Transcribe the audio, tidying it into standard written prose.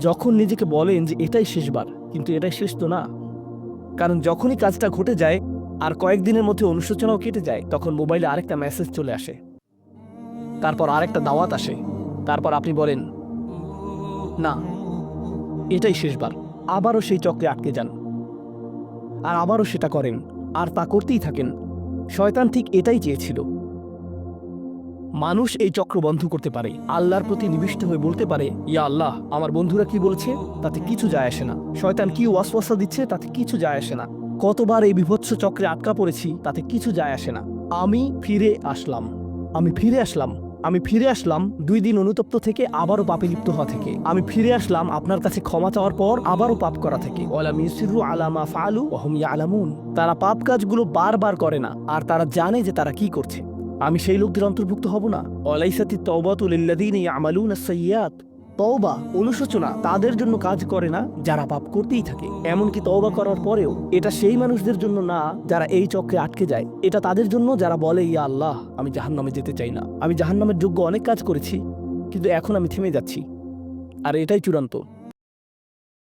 যখন নিজেকে বলেন যে এটাই শেষবার, কিন্তু এটাই শেষ তো না। কারণ যখনই কাজটা ঘটে যায় আর কয়েকদিনের মধ্যে অনুশোচনাও কেটে যায়, তখন মোবাইলে আরেকটা মেসেজ চলে আসে, তারপর আরেকটা দাওয়াত আসে, তারপর আপনি বলেন না, এটাই শেষবার। আবারও সেই চক্রে আটকে যান আর আবারও সেটা করেন আর তা করতেই থাকেন। শয়তান ঠিক এটাই চেয়েছিল। মানুষ এই চক্র বন্ধ করতে পারে, আল্লাহর প্রতি নিবিষ্ট হয়ে বলতে পারে, ইয়া আল্লাহ, আমার বন্ধুরা কি বলছে তাতে কিছু যায় আসে না, শয়তান কি ওয়াসওয়াসা দিচ্ছে তাতে কিছু যায় আসে না, কতবার এই বিভৎস চক্রে আটকা পড়েছি তাতে কিছু যায় আসে না। আমি ফিরে আসলাম, আমি ফিরে আসলাম, আমি ফিরে আসলাম 2 দিন অনুতপ্ত থেকে আবারও পাপে লিপ্ত হওয়া থেকে। আমি ফিরে আসলাম আপনার কাছে ক্ষমা চাওয়ার পর আবারও পাপ করা থেকে। ওয়ালাম ইউসিরু আলা মা ফাআলু ওয়া হুম ইয়ালামুন। তারা পাপ কাজগুলো বারবার করে না আর তারা জানে যে তারা কি করছে। আমি সেই লোকদের অন্তর্ভুক্ত হব না? অলাইসাতি তওবাতু লিল্লাযীনা ইয়ামালুনা আস-সাইয়্যাত। তওবা, অনুশোচনা তাদের জন্য কাজ করে না যারা পাপ করতেই থাকে। এমনকি তওবা করার পরেও এটা সেই মানুষদের জন্য না যারা এই চক্রে আটকে যায়। এটা তাদের জন্য যারা বলে, ইয়া আল্লাহ, আমি জাহান্নামে যেতে চাই না, আমি জাহান্নামের যোগ্য অনেক কাজ করেছি, কিন্তু এখন আমি থেমে যাচ্ছি, আর এটাই চূড়ান্ত।